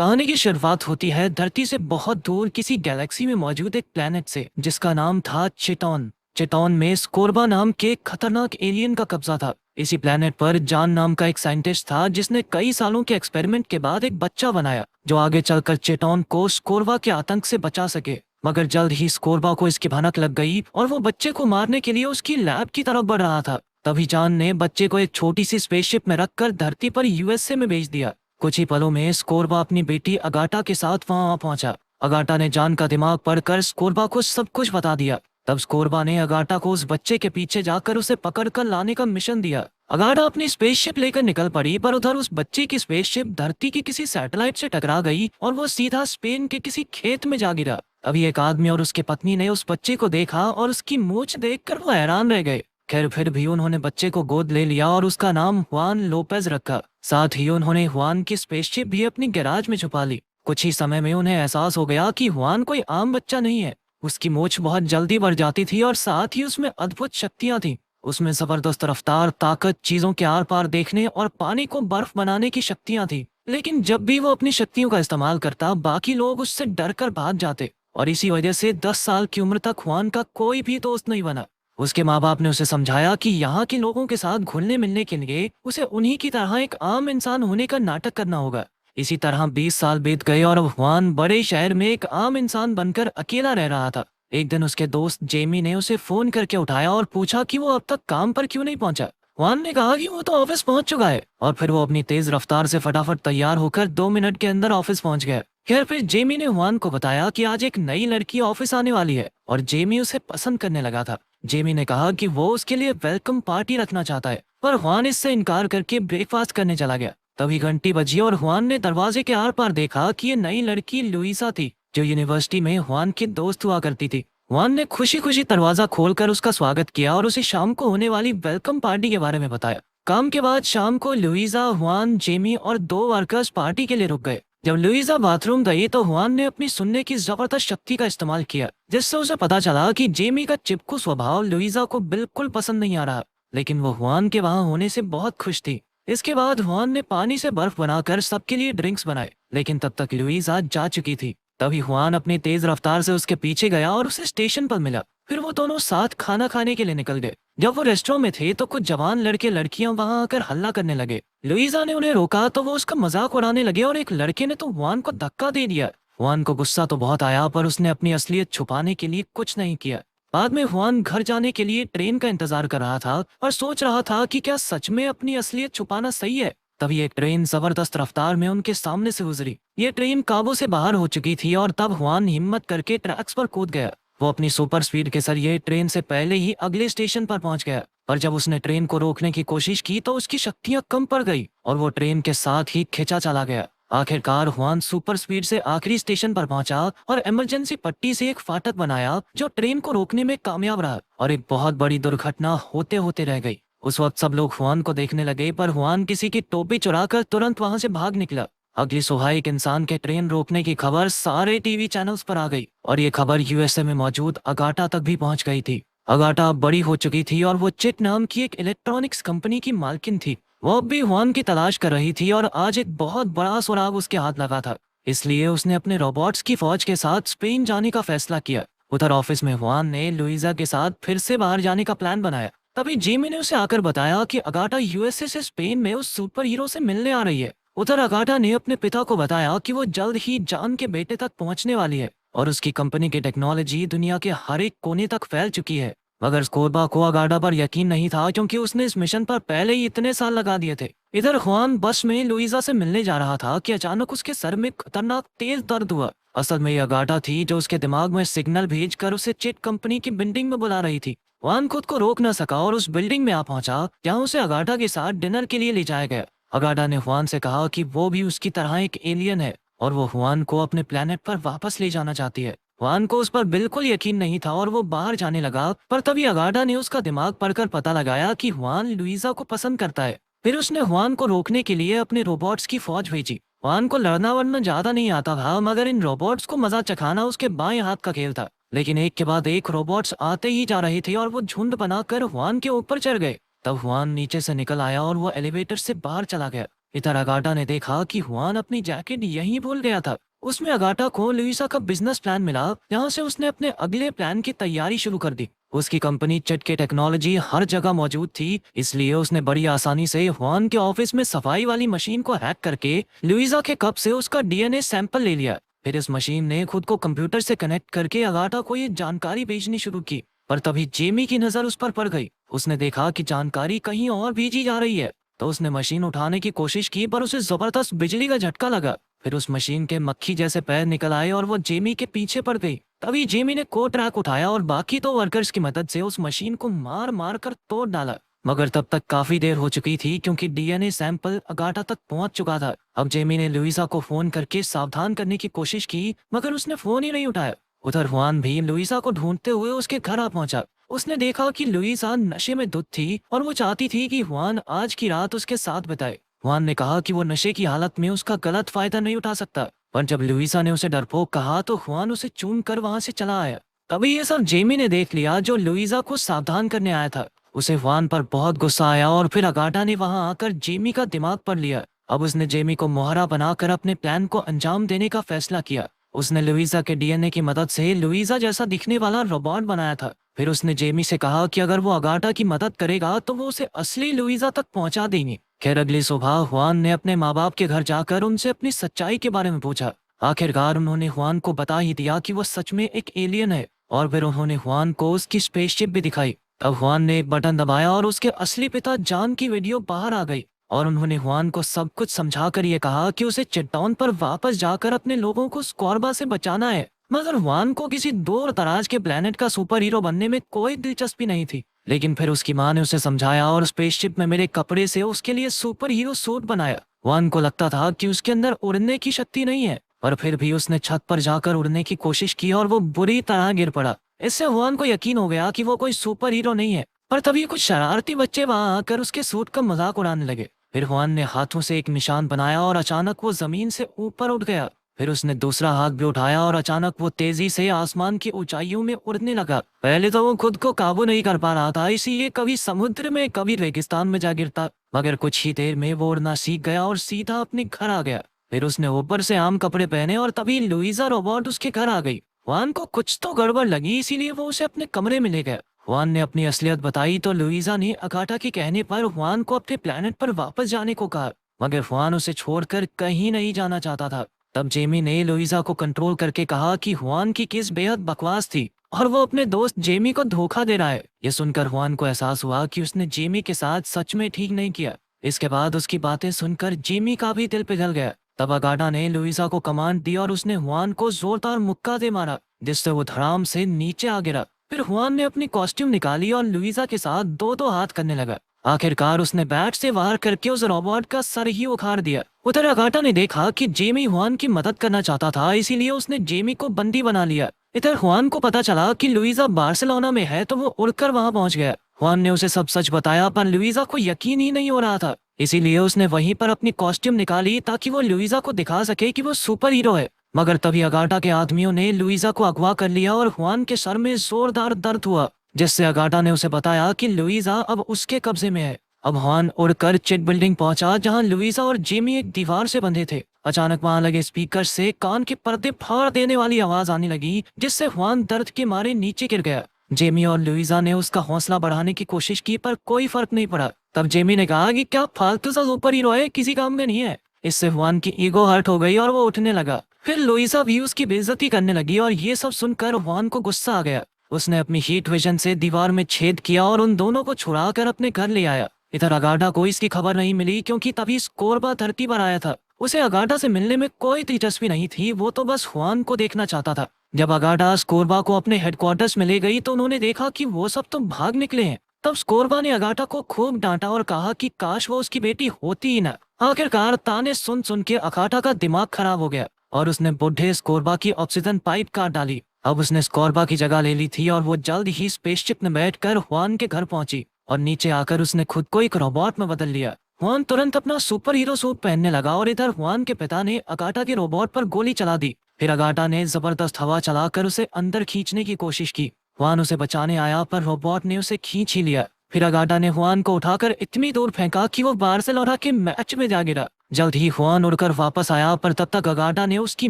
कहानी की शुरुआत होती है धरती से बहुत दूर किसी गैलेक्सी में मौजूद एक प्लेनेट से जिसका नाम था चिटॉन। चिटॉन में स्कोरबा नाम के एक खतरनाक एलियन का कब्जा था। इसी प्लेनेट पर जॉन नाम का एक साइंटिस्ट था जिसने कई सालों के एक्सपेरिमेंट के बाद एक बच्चा बनाया जो आगे चलकर चिटॉन को स्कोरबा के आतंक से बचा सके। मगर जल्द ही स्कोरबा को इसकी भनक लग गई और वो बच्चे को मारने के लिए उसकी लैब की तरफ बढ़ रहा था। तभी जॉन ने बच्चे को एक छोटी सी स्पेसशिप में रखकर धरती पर यूएसए में भेज दिया। कुछ ही पलों में स्कोरबा अपनी बेटी अगाटा के साथ वहां पहुंचा। अगाटा ने जॉन का दिमाग पढ़कर स्कोरबा को सब कुछ बता दिया। तब स्कोरबा ने अगाटा को उस बच्चे के पीछे जाकर उसे पकड़कर लाने का मिशन दिया। अगाटा अपनी स्पेसशिप लेकर निकल पड़ी, पर उधर उस बच्चे की स्पेसशिप धरती की किसी सैटेलाइट से टकरा गई और वो सीधा स्पेन के किसी खेत में जा गिरा। अभी एक आदमी और उसकी पत्नी ने उस बच्चे को देखा और उसकी मूंछ देखकर वो हैरान रह गए। खैर फिर भी उन्होंने बच्चे को गोद ले लिया और उसका नाम हुआन लोपेज रखा। साथ ही उन्होंने हुआन की स्पेसशिप भी अपनी गैराज में छुपा ली। कुछ ही समय में उन्हें एहसास हो गया कि हुआन कोई आम बच्चा नहीं है। उसकी मूंछ बहुत जल्दी बढ़ जाती थी और साथ ही उसमें अद्भुत शक्तियां थीं। उसमें जबरदस्त रफ्तार, ताकत, चीजों के आर पार देखने और पानी को बर्फ बनाने की शक्तियां थी। लेकिन जब भी वो अपनी शक्तियों का इस्तेमाल करता, बाकी लोग उससे डर कर भाग जाते और इसी वजह से 10 साल की उम्र तक हुआन का कोई भी दोस्त नहीं बना। उसके माँ बाप ने उसे समझाया कि यहाँ के लोगों के साथ घुलने मिलने के लिए उसे उन्हीं की तरह एक आम इंसान होने का नाटक करना होगा। इसी तरह 20 साल बीत गए और अब हुआन बड़े शहर में एक आम इंसान बनकर अकेला रह रहा था। एक दिन उसके दोस्त जेमी ने उसे फोन करके उठाया और पूछा कि वो अब तक काम पर क्यों नहीं पहुंचा। हुआन ने कहा कि वो तो ऑफिस पहुंच चुका है और फिर वो अपनी तेज रफ्तार से फटाफट तैयार होकर 2 मिनट के अंदर ऑफिस पहुंच गया। खैर फिर जेमी ने हुआन को बताया कि आज एक नई लड़की ऑफिस आने वाली है और जेमी उसे पसंद करने लगा था। जेमी ने कहा कि वो उसके लिए वेलकम पार्टी रखना चाहता है, पर हुआन इससे इनकार करके ब्रेकफास्ट करने चला गया। तभी घंटी बजी और हुआन ने दरवाजे के आर पार देखा कि ये नई लड़की लुइसा थी जो यूनिवर्सिटी में हुआन की दोस्त हुआ करती थी। हुआन ने खुशी खुशी दरवाजा खोलकर उसका स्वागत किया और उसे शाम को होने वाली वेलकम पार्टी के बारे में बताया। काम के बाद शाम को लुइसा, हुआन, जेमी और 2 वर्कर्स पार्टी के लिए रुक गए। जब लुइसा बाथरूम गई तो हुआन ने अपनी सुनने की जबरदस्त शक्ति का इस्तेमाल किया, जिससे उसे पता चला कि जेमी का चिपकू स्वभाव लुइसा को बिल्कुल पसंद नहीं आ रहा। लेकिन वो हुआन के वहां होने से बहुत खुश थी। इसके बाद हुआन ने पानी से बर्फ बनाकर सबके लिए ड्रिंक्स बनाए, लेकिन तब तक लुइसा जा चुकी थी। तभी हुआन अपनी तेज रफ्तार से उसके पीछे गया और उसे स्टेशन पर मिला। फिर वो दोनों साथ खाना खाने के लिए निकल गए। जब वो रेस्टोरेंट में थे तो कुछ जवान लड़के लड़कियां वहां आकर हल्ला करने लगे। लुइसा ने उन्हें रोका तो वो उसका मजाक उड़ाने लगे और एक लड़के ने तो हुआन को धक्का दे दिया। हुआन को गुस्सा तो बहुत आया, पर उसने अपनी असलियत छुपाने के लिए कुछ नहीं किया। बाद में हुआन घर जाने के लिए ट्रेन का इंतजार कर रहा था और सोच रहा था कि क्या सच में अपनी असलियत छुपाना सही है। तभी एक ट्रेन जबरदस्त रफ्तार में उनके सामने से गुजरी। ये ट्रेन काबू से बाहर हो चुकी थी और तब हुआन हिम्मत करके ट्रैक्स पर कूद गया। वो अपनी सुपर स्पीड के जरिए ट्रेन से पहले ही अगले स्टेशन पर पहुंच गया, पर जब उसने ट्रेन को रोकने की कोशिश की तो उसकी शक्तियां कम पड़ गई और वो ट्रेन के साथ ही खिंचा चला गया। आखिरकार हुआन सुपर स्पीड से आखिरी स्टेशन पर पहुंचा और इमरजेंसी पट्टी से एक फाटक बनाया जो ट्रेन को रोकने में कामयाब रहा और एक बहुत बड़ी दुर्घटना होते होते रह गई। उस वक्त सब लोग हुआन को देखने लगे, पर हुआन किसी की टोपी चुराकर तुरंत वहां से भाग निकला। अगली सुबह एक इंसान के ट्रेन रोकने की खबर सारे टीवी चैनल्स पर आ गई और ये खबर यूएसए में मौजूद अगाटा तक भी पहुंच गई थी। अगाटा अब बड़ी हो चुकी थी और वो चिट नाम की एक इलेक्ट्रॉनिक्स कंपनी की मालकिन थी। वो अब भी हुआन की तलाश कर रही थी और आज एक बहुत बड़ा सुराग उसके हाथ लगा था। इसलिए उसने अपने रोबोट्स की फौज के साथ स्पेन जाने का फैसला किया। उधर ऑफिस में हुआन ने लुइसा के साथ फिर से बाहर जाने का प्लान बनाया। तभी जेमी ने उसे आकर बताया कि अगाटा यूएसए से स्पेन में उस सुपर हीरो से मिलने आ रही है। उधर अगाटा ने अपने पिता को बताया कि वो जल्द ही जॉन के बेटे तक पहुंचने वाली है और उसकी कंपनी की टेक्नोलॉजी दुनिया के हर एक कोने तक फैल चुकी है। मगर स्कोरबा को अगाटा पर यकीन नहीं था, क्योंकि उसने इस मिशन पर पहले ही इतने साल लगा दिए थे। इधर हुआन बस में लुइसा से मिलने जा रहा था कि अचानक उसके सर में खतरनाक तेज दर्द हुआ। असल में ये अगाटा थी जो उसके दिमाग में सिग्नल भेजकर उसे चिट कंपनी की बिल्डिंग में बुला रही थी। हुआन खुद को रोक न सका और उस बिल्डिंग में आ पहुंचा जहां उसे अगाटा के साथ डिनर के लिए ले जाया गया। अगाटा ने हुआन से कहा कि वो भी उसकी तरह एक एलियन है और वो हुआन को अपने प्लेनेट पर वापस ले जाना चाहती है। हुआन को उस पर बिल्कुल यकीन नहीं था और वो बाहर जाने लगा, पर तभी अगाटा ने उसका दिमाग पढ़कर पता लगाया कि हुआन लुइसा को पसंद करता है। फिर उसने हुआन को रोकने के लिए अपने रोबोट्स की फौज भेजी। हुआन को लड़ना वड़ना ज्यादा नहीं आता था, मगर इन रोबोट्स को मजा चखाना उसके बाएं हाथ का खेल था। लेकिन एक के बाद एक रोबोट्स आते ही जा रहे थे और वो झुंड बनाकर हुआन के ऊपर चढ़ गए। तब हुआन नीचे से निकल आया और वो एलिवेटर से बाहर चला गया। इधर अगाटा ने देखा कि हुआन अपनी जैकेट यहीं भूल गया था। उसमें अगाटा को लुइसा का बिजनेस प्लान मिला, जहाँ से उसने अपने अगले प्लान की तैयारी शुरू कर दी। उसकी कंपनी चिट के टेक्नोलॉजी हर जगह मौजूद थी, इसलिए उसने बड़ी आसानी से हुआन के ऑफिस में सफाई वाली मशीन को हैक करके लुइसा के कप से उसका डीएनए सैंपल ले लिया। फिर इस मशीन ने खुद को कंप्यूटर से कनेक्ट करके अगाटा को ये जानकारी भेजनी शुरू की। पर तभी जेमी की नजर उस पर पड़ गई। उसने देखा कि जानकारी कहीं और भेजी जा रही है, तो उसने मशीन उठाने की कोशिश की, पर उसे जबरदस्त बिजली का झटका लगा। फिर उस मशीन के मक्खी जैसे पैर निकल आए और वो जेमी के पीछे पड़ गई। तभी जेमी ने कोट रैक उठाया और बाकी 2 वर्कर्स की मदद से उस मशीन को मार मार कर तोड़ डाला। मगर तब तक काफी देर हो चुकी थी, क्योंकि डीएनए सैंपल अगाटा तक पहुंच चुका था। अब जेमी ने लुइसा को फोन करके सावधान करने की कोशिश की, मगर उसने फोन ही नहीं उठाया। उधर हुआन भी लुइसा को ढूंढते हुए उसके घर आ पहुंचा। उसने देखा कि लुइसा नशे में धुत थी और वो चाहती थी कि हुआन आज की रात उसके साथ बिताए। हुआन ने कहा कि वो नशे की हालत में उसका गलत फायदा नहीं उठा सकता, पर जब लुइसा ने उसे डरपोक कहा तो हुआन उसे चूम कर वहां से चला आया। तभी ये सब जेमी ने देख लिया, जो लुइसा को सावधान करने आया था। उसे हुआन पर बहुत गुस्सा आया और फिर अगाटा ने वहां आकर जेमी का दिमाग पढ़ लिया। अब उसने जेमी को मोहरा बनाकर अपने प्लान को अंजाम देने का फैसला किया। उसने लुइसा के डीएनए की मदद से लुइसा जैसा दिखने वाला रोबोट बनाया था। फिर उसने जेमी से कहा कि अगर वो अगाटा की मदद करेगा तो वो उसे असली लुइसा तक पहुंचा देंगे। खैर अगली सुबह हुआन ने अपने माँ बाप के घर जाकर उनसे अपनी सच्चाई के बारे में पूछा। आखिरकार उन्होंने हुआन को बता ही दिया कि वो सच में एक एलियन है, और फिर उन्होंने हुआन को उसकी स्पेसशिप भी दिखाई। तब हुआन ने एक बटन दबाया और उसके असली पिता जॉन की वीडियो बाहर आ गई, और उन्होंने हुआन को सब कुछ समझाकर ये कहा कि उसे चिट्टाउन पर वापस जाकर अपने लोगों को स्कॉर्बा से बचाना है। मगर हुआन को किसी दूर दराज के प्लेनेट का सुपर हीरो बनने में कोई दिलचस्पी नहीं थी। लेकिन फिर उसकी माँ ने उसे समझाया और स्पेसशिप में मेरे कपड़े से उसके लिए सुपर हीरो सूट बनाया। हुआन को लगता था कि उसके अंदर उड़ने की शक्ति नहीं है, पर फिर भी उसने छत पर जाकर उड़ने की कोशिश की और वो बुरी तरह गिर पड़ा। इससे हुआन को यकीन हो गया कि वो कोई सुपर हीरो नहीं है। पर तभी कुछ शरारती बच्चे वहां आकर उसके सूट का मजाक उड़ाने लगे। फिर हुआन ने हाथों से एक निशान बनाया और अचानक वो जमीन से ऊपर उठ गया। फिर उसने दूसरा हाथ भी उठाया और अचानक वो तेजी से आसमान की ऊंचाइयों में उड़ने लगा। पहले तो वो खुद को काबू नहीं कर पा रहा था, इसीलिए कभी समुद्र में कभी रेगिस्तान में जा गिरता। मगर कुछ ही देर में वो उड़ना सीख गया और सीधा अपने घर आ गया। फिर उसने ऊपर से आम कपड़े पहने और तभी लुइसा रोबोट उसके घर आ गई। हुआन को कुछ तो गड़बड़ लगी, इसीलिए वो उसे अपने कमरे में ले गया। हुआन ने अपनी असलियत बताई तो लुइसा ने अगाटा के कहने पर हुआन को अपने प्लेनेट पर वापस जाने को कहा, मगर हुआन उसे छोड़कर कहीं नहीं जाना चाहता था। तब जेमी ने लुइसा को कंट्रोल करके कहा कि हुआन की किस बेहद बकवास थी और वो अपने दोस्त जेमी को धोखा दे रहा है। ये सुनकर हुआन को एहसास हुआ कि उसने जेमी के साथ सच में ठीक नहीं किया। इसके बाद उसकी बातें सुनकर जेमी का भी दिल पिघल गया। तब अगाटा ने लुइसा को कमांड दी और उसने हुआन को जोरदार मुक्का दे मारा, जिससे वो धड़ाम से नीचे आ गिरा। फिर हुआन ने अपनी कॉस्ट्यूम निकाली और लुइसा के साथ दो दो हाथ करने लगा। आखिरकार उसने बैट से वार करके उस रोबोट का सर ही उखाड़ दिया। उधर अगाटा ने देखा कि जेमी हुआन की मदद करना चाहता था, इसीलिए उसने जेमी को बंदी बना लिया। इधर हुआन को पता चला कि लुइसा बार्सिलोना में है, तो वो उड़कर वहां पहुंच गया। हुआन ने उसे सब सच बताया, पर लुइसा को यकीन ही नहीं हो रहा था। इसीलिए उसने वहीं पर अपनी कॉस्ट्यूम निकाली ताकि वो लुइसा को दिखा सके कि वो सुपर हीरो है। मगर तभी अगाटा के आदमियों ने लुइसा को अगवा कर लिया और हुआन के सर में जोरदार दर्द हुआ, जिससे अगाटा ने उसे बताया कि लुइसा अब उसके कब्जे में है। अब हुआन उड़कर चिट बिल्डिंग पहुंचा, जहां लुइसा और जेमी एक दीवार से बंधे थे। अचानक वहां लगे स्पीकर से कान के पर्दे फाड़ देने वाली आवाज आने लगी, जिससे हुआन दर्द के मारे नीचे गिर गया। जेमी और लुइसा ने उसका हौसला बढ़ाने की कोशिश की, पर कोई फर्क नहीं पड़ा। तब जेमी ने कहा कि क्या फालतू सा सुपर हीरो है, किसी काम का नहीं है। इससे हुआन की ईगो हर्ट हो गई और वो उठने लगा। फिर लुइसा भी उसकी बेइज्जती करने लगी और ये सब सुनकर हुआन को गुस्सा आ गया। उसने अपनी हीट विजन से दीवार में छेद किया और उन दोनों को छुड़ाकर अपने घर ले आया। इधर अगाटा को इसकी खबर नहीं मिली, क्योंकि तभी स्कोरबा धरती पर आया था। उसे अगाटा से मिलने में कोई दिलचस्पी नहीं थी, वो तो बस हुआन को देखना चाहता था। जब अगाटा स्कोरबा को अपने हेडक्वार्टर्स में ले गई तो उन्होंने देखा कि वो सब तो भाग निकले हैं। तब स्कोरबा ने अगाटा को खूब डांटा और कहा कि काश वो उसकी बेटी होती ही ना। आखिरकार ताने सुन सुन के अगाटा का दिमाग खराब हो गया और उसने बुढ़े स्कोरबा की ऑक्सीजन पाइप काट डाली। अब उसने स्कोरबा की जगह ले ली थी और वो जल्द ही स्पेसशिप में बैठकर हुआन के घर पहुंची और नीचे आकर उसने खुद को एक रोबोट में बदल लिया। हुआन तुरंत अपना सुपर हीरो सूट पहनने लगा और इधर हुआन के पिता ने अगाटा के रोबोट पर गोली चला दी। फिर अगाटा ने जबरदस्त हवा चलाकर उसे अंदर खींचने की कोशिश की। हुआन उसे बचाने आया, पर रोबोट ने उसे खींच ही लिया। फिर अगाटा ने हुआन को उठाकर इतनी दूर फेंका कि वो बार्सिलोना के मैच में जा गिरा। जल्द ही हुआन उड़कर वापस आया, पर तब तक अगाटा ने उसकी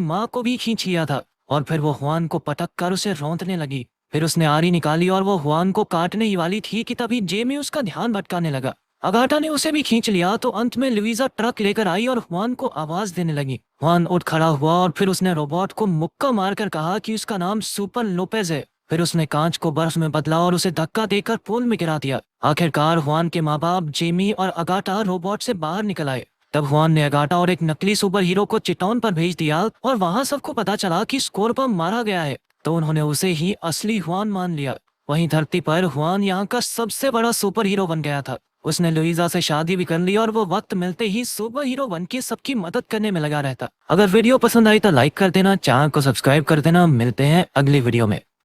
माँ को भी खींच लिया था और फिर वो हुआन को पटक कर उसे रौंदने लगी। फिर उसने आरी निकाली और वो हुआन को काटने ही वाली थी कि तभी जेमी उसका ध्यान भटकाने लगा। अगाटा ने उसे भी खींच लिया तो अंत में लुइजा ट्रक लेकर आई और हुआन को आवाज देने लगी। हुआन उठ खड़ा हुआ और फिर उसने रोबोट को मुक्का मारकर कहा कि उसका नाम सुपर लोपेज है। फिर उसने कांच को बर्फ में बदला और उसे धक्का देकर पूल में गिरा दिया। आखिरकार हुआन के माँ बाप जेमी और अगाटा रोबोट से बाहर निकल आए। तब हुआन ने अगाटा और एक नकली सुपर हीरो को चिटौन पर भेज दिया और वहां सबको पता चला कि स्कोरबा मारा गया है, तो उन्होंने उसे ही असली हुआन मान लिया। वहीं धरती पर हुआन यहाँ का सबसे बड़ा सुपर हीरो बन गया था। उसने लुइजा से शादी भी कर ली और वो वक्त मिलते ही सुपर हीरो बन के सबकी मदद करने में लगा रहता। अगर वीडियो पसंद आई तो लाइक कर देना, चैनल को सब्सक्राइब कर देना। मिलते हैं अगली वीडियो में।